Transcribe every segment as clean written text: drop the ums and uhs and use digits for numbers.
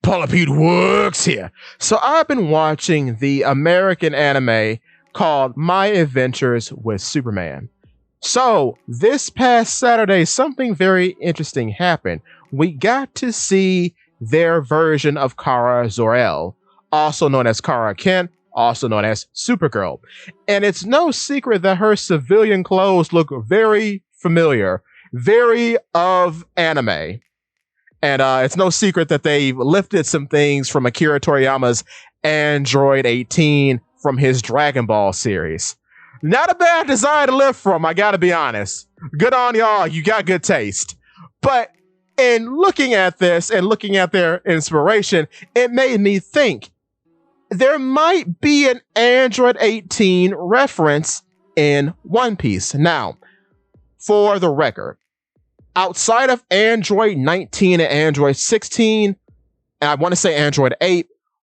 Paula Pete works here. So I've been watching the American anime called My Adventures with Superman. So this past Saturday, something very interesting happened. We got to see their version of Kara Zor-El, also known as Kara Kent, also known as Supergirl. And it's no secret that her civilian clothes look very familiar, very of anime. And it's no secret that they've lifted some things from Akira Toriyama's Android 18 from his Dragon Ball series. Not a bad design to lift from, I gotta be honest. Good on y'all, you got good taste. But in looking at this and looking at their inspiration, it made me think there might be an Android 18 reference in One Piece. Now, for the record, outside of Android 19 and Android 16, and I want to say Android 8,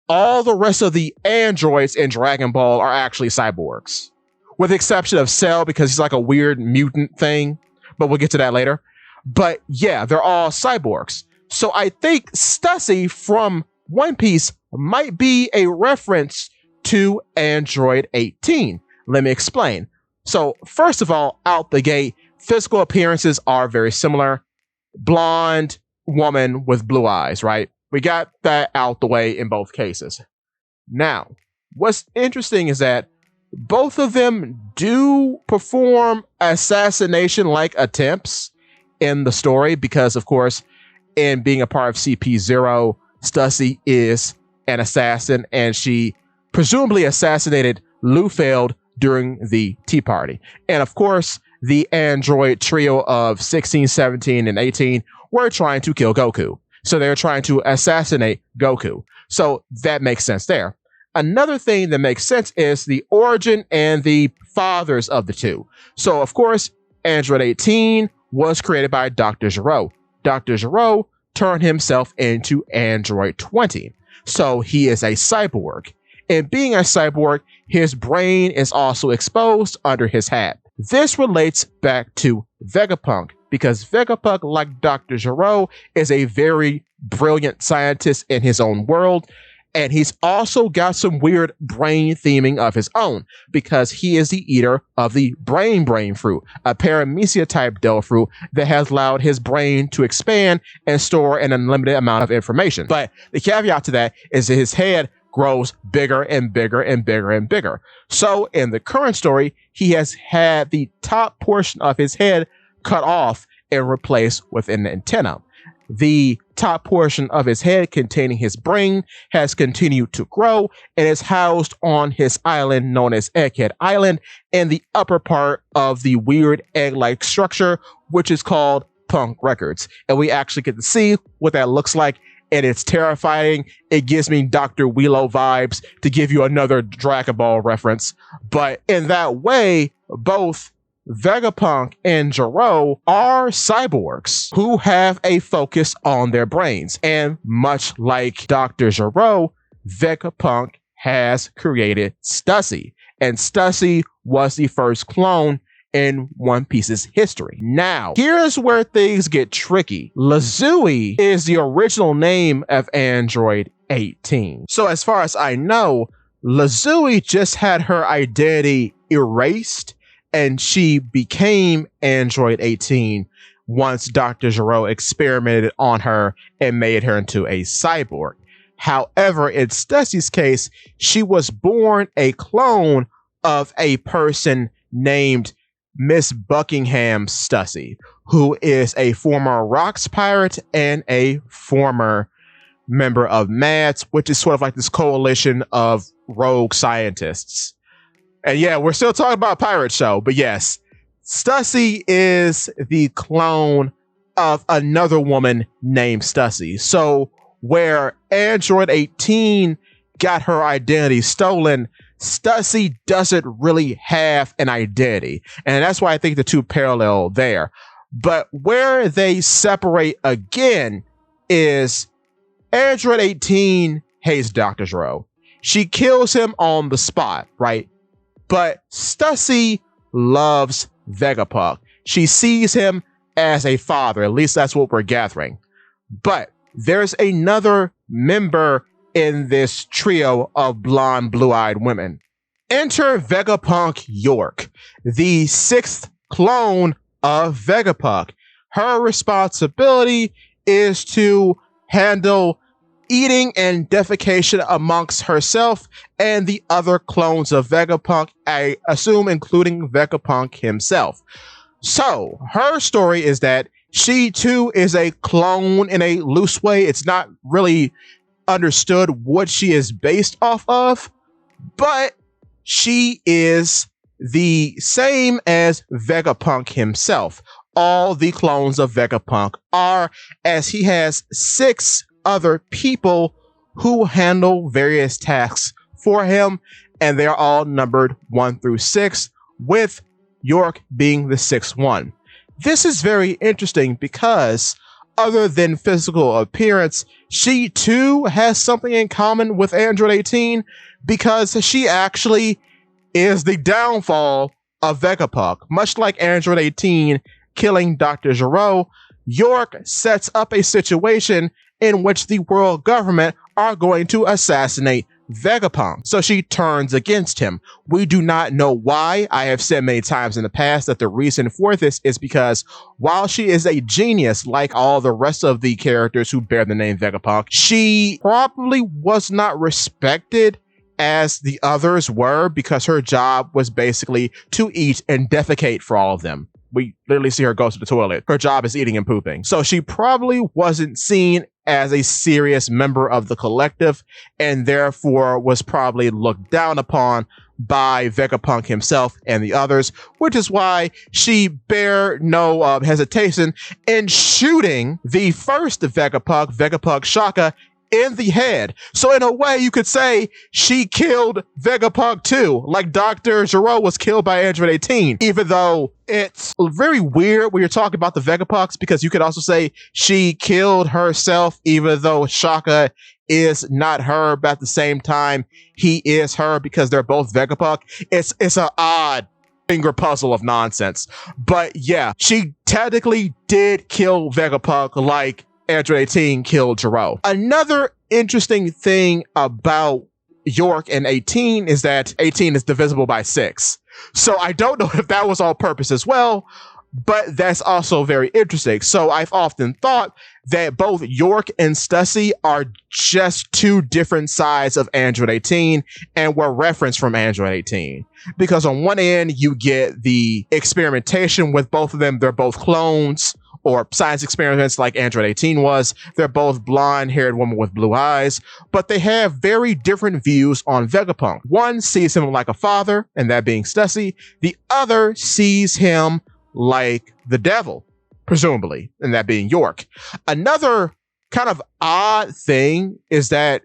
all the rest of the androids in Dragon Ball are actually cyborgs. With the exception of Cell, because he's like a weird mutant thing, but we'll get to that later. But yeah, they're all cyborgs. So I think Stussy from One Piece might be a reference to Android 18. Let me explain. So first of all, out the gate, physical appearances are very similar. Blonde woman with blue eyes, right? We got that out the way in both cases. Now, what's interesting is that both of them do perform assassination-like attempts in the story because, of course, in being a part of CP0, Stussy is an assassin, and she presumably assassinated Lufeld during the Tea Party. And of course, the android trio of 16, 17, and 18 were trying to kill Goku. So they're trying to assassinate Goku. So that makes sense there. Another thing that makes sense is the origin and the fathers of the two. So, of course, Android 18 was created by Dr. Gero. Dr. Gero turned himself into Android 20. So he is a cyborg. And being a cyborg, his brain is also exposed under his hat. This relates back to Vegapunk, because Vegapunk, like Dr. Gero, is a very brilliant scientist in his own world. And he's also got some weird brain theming of his own, because he is the eater of the brain fruit, a paramecia type Del fruit that has allowed his brain to expand and store an unlimited amount of information. But the caveat to that is that his head grows bigger and bigger and bigger and bigger. So in the current story, he has had the top portion of his head cut off and replaced with an antenna. The top portion of his head containing his brain has continued to grow and is housed on his island known as Egghead Island in the upper part of the weird egg-like structure, which is called Punk Records. And we actually get to see what that looks like, and it's terrifying. It gives me Dr. Willow vibes, to give you another Dragon Ball reference. But in that way, both Vegapunk and Gero are cyborgs who have a focus on their brains. And much like Dr. Gero, Vegapunk has created Stussy. And Stussy was the first clone in One Piece's history. Now, here's where things get tricky. Lazui is the original name of Android 18. So as far as I know, Lazui just had her identity erased, and she became Android 18 once Dr. Gero experimented on her and made her into a cyborg. However, in Stussy's case, she was born a clone of a person named Miss Buckingham Stussy, who is a former Rocks pirate and a former member of MADS, which is sort of like this coalition of rogue scientists. And yeah, we're still talking about a pirate show, but yes, Stussy is the clone of another woman named Stussy. So where Android 18 got her identity stolen, Stussy doesn't really have an identity. And that's why I think the two parallel there. But where they separate again is Android 18 hates Dr. Gero. She kills him on the spot, right? But Stussy loves Vegapunk. She sees him as a father. At least that's what we're gathering. But there's another member in this trio of blonde, blue-eyed women. Enter Vegapunk York, the sixth clone of Vegapunk. Her responsibility is to handle eating and defecation amongst herself and the other clones of Vegapunk, I assume including Vegapunk himself. So, her story is that she too is a clone in a loose way. It's not really understood what she is based off of, but she is the same as Vegapunk himself. All the clones of Vegapunk are, as he has 6 other people who handle various tasks for him, and they're all numbered 1 through 6, with York being the 6th one. This is very interesting because, other than physical appearance, she too has something in common with Android 18 because she actually is the downfall of Vegapunk. Much like Android 18 killing Dr. Gero, York sets up a situation in which the world government are going to assassinate Vegapunk. So she turns against him. We do not know why. I have said many times in the past that the reason for this is because while she is a genius, like all the rest of the characters who bear the name Vegapunk, she probably was not respected as the others were because her job was basically to eat and defecate for all of them. We literally see her go to the toilet. Her job is eating and pooping. So she probably wasn't seen as a serious member of the collective and therefore was probably looked down upon by Vegapunk himself and the others, which is why she bare no hesitation in shooting the first Vegapunk, Vegapunk Shaka, in the head. So in a way, you could say she killed Vegapunk too, like Dr. Gero was killed by Android 18, even though it's very weird when you're talking about the Vegapunks, because you could also say she killed herself, even though Shaka is not her, but at the same time, he is her because they're both Vegapunk. It's an odd finger puzzle of nonsense. But yeah, she technically did kill Vegapunk like Android 18 killed Gero. Another interesting thing about York and 18 is that 18 is divisible by 6. So I don't know if that was on purpose as well, but that's also very interesting. So I've often thought that both York and Stussy are just 2 different sides of Android 18 and were referenced from Android 18. Because on one end, you get the experimentation with both of them. They're both clones, or science experiments like Android 18 was. They're both blonde-haired women with blue eyes, but they have very different views on Vegapunk. One sees him like a father, and that being Stussy. The other sees him like the devil, presumably, and that being York. Another kind of odd thing is that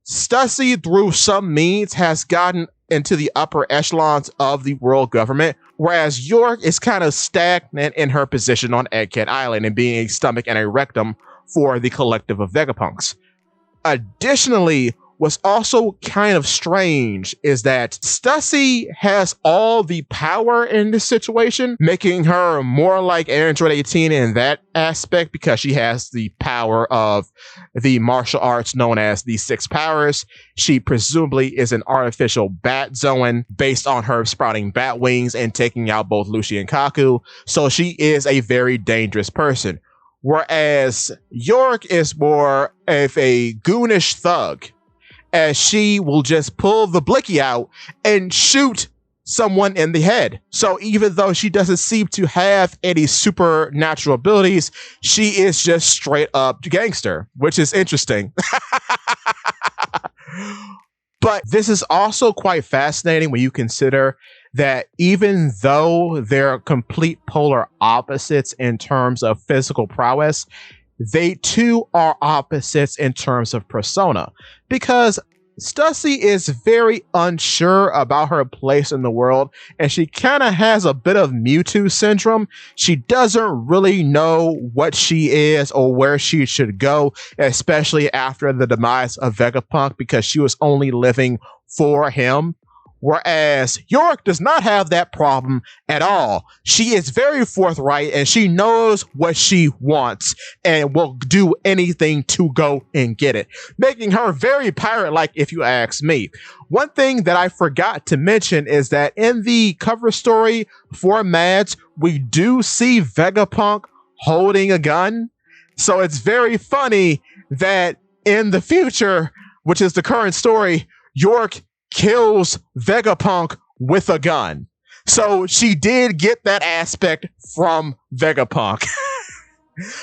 Stussy, through some means, has gotten into the upper echelons of the world government, whereas York is kind of stagnant in her position on Egghead Island and being a stomach and a rectum for the collective of Vegapunks. Additionally, what's also kind of strange is that Stussy has all the power in this situation, making her more like Android 18 in that aspect because she has the power of the martial arts known as the 6 powers. She presumably is an artificial bat zoan based on her sprouting bat wings and taking out both Lucy and Kaku. So she is a very dangerous person. Whereas York is more of a goonish thug, as she will just pull the blicky out and shoot someone in the head. So even though she doesn't seem to have any supernatural abilities, she is just straight up gangster, which is interesting. But this is also quite fascinating when you consider that even though they're complete polar opposites in terms of physical prowess, they too are opposites in terms of persona, because Stussy is very unsure about her place in the world, and she kind of has a bit of Mewtwo syndrome. She doesn't really know what she is or where she should go, especially after the demise of Vegapunk, because she was only living for him. Whereas York does not have that problem at all. She is very forthright and she knows what she wants and will do anything to go and get it, making her very pirate-like if you ask me. One thing that I forgot to mention is that in the cover story for Mads, we do see Vegapunk holding a gun. So it's very funny that in the future, which is the current story, York kills Vegapunk with a gun. So she did get that aspect from Vegapunk.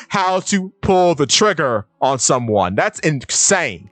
How to pull the trigger on someone. That's insane.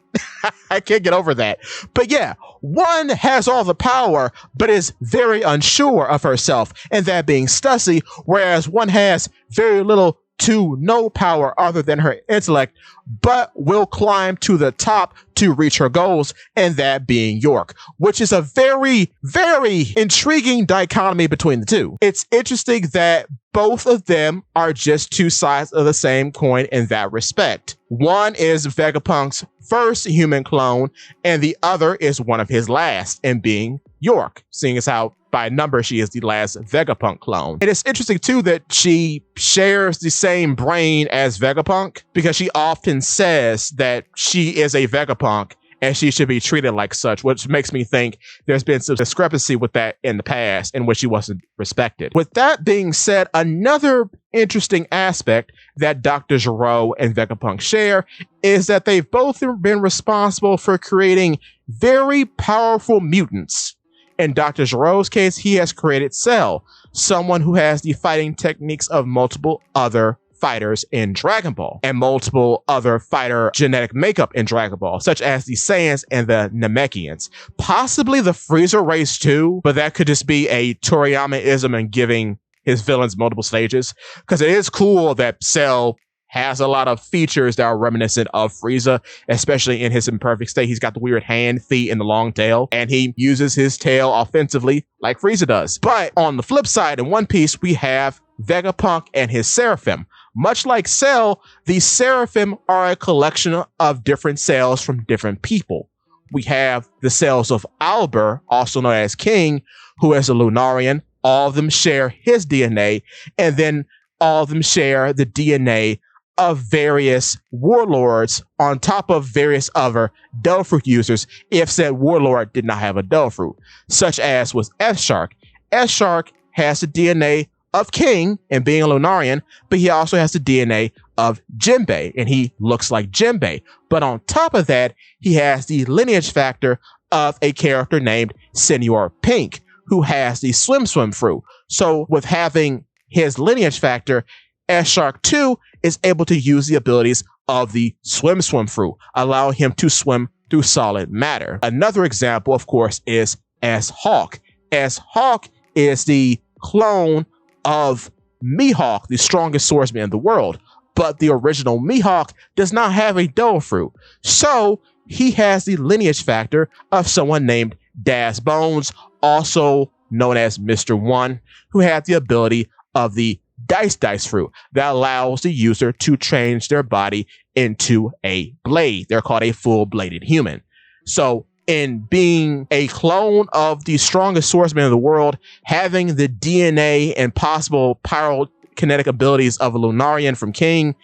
I can't get over that. But yeah, one has all the power, but is very unsure of herself, and that being Stussy, whereas one has very little to no power other than her intellect, but will climb to the top to reach her goals, and that being York, which is a very, very intriguing dichotomy between the two. It's interesting that both of them are just two sides of the same coin in that respect. One is Vegapunk's first human clone, and the other is one of his last, and being York, seeing as how by number she is the last Vegapunk clone. And it's interesting too that she shares the same brain as Vegapunk, because she often says that she is a Vegapunk and she should be treated like such, which makes me think there's been some discrepancy with that in the past in which she wasn't respected. With that being said, another interesting aspect that Dr. Gero and Vegapunk share is that they've both been responsible for creating very powerful mutants. In Dr. Gero's case, he has created Cell, someone who has the fighting techniques of multiple other fighters in Dragon Ball, and multiple other fighter genetic makeup in Dragon Ball, such as the Saiyans and the Namekians. Possibly the Frieza race too, but that could just be a Toriyama-ism and giving his villains multiple stages, because it is cool that Cell has a lot of features that are reminiscent of Frieza, especially in his imperfect state. He's got the weird hand, feet, and the long tail, and he uses his tail offensively like Frieza does. But on the flip side, in One Piece, we have Vegapunk and his Seraphim. Much like Cell, the Seraphim are a collection of different cells from different people. We have the cells of Albert, also known as King, who is a Lunarian. All of them share his DNA, and then all of them share the DNA of various warlords on top of various other Devil Fruit users if said warlord did not have a Devil Fruit, such as was S-Shark. S-Shark has the DNA of King and being a Lunarian, but he also has the DNA of Jinbei, and he looks like Jinbei. But on top of that, he has the lineage factor of a character named Senor Pink, who has the Swim Fruit. So with having his lineage factor, S-Shark 2 is able to use the abilities of the Swim Fruit, allowing him to swim through solid matter. Another example, of course, is S-Hawk. S-Hawk is the clone of Mihawk, the strongest swordsman in the world, but the original Mihawk does not have a Devil Fruit. So he has the lineage factor of someone named Daz Bones, also known as Mr. One, who had the ability of the Dice Fruit that allows the user to change their body into a blade. They're called a full-bladed human. So in being a clone of the strongest swordsman in the world, having the DNA and possible pyrokinetic abilities of a Lunarian from King,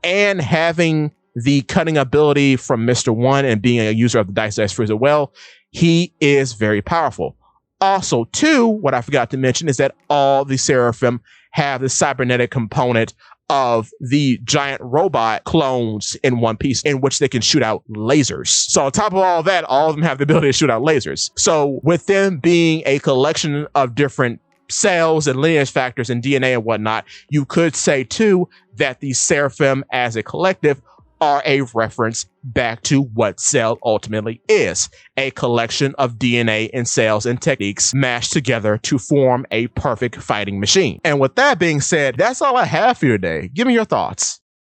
and having the cutting ability from Mr. One and being a user of the Dice Fruit as well, he is very powerful. Also, too, what I forgot to mention is that all the Seraphim have the cybernetic component of the giant robot clones in One Piece, in which they can shoot out lasers. So on top of all that, all of them have the ability to shoot out lasers. So with them being a collection of different cells and lineage factors and DNA and whatnot, you could say too that the Seraphim as a collective are a reference back to what Cell ultimately is, a collection of DNA and cells and techniques mashed together to form a perfect fighting machine. And with that being said, that's all I have for you today. Give me your thoughts.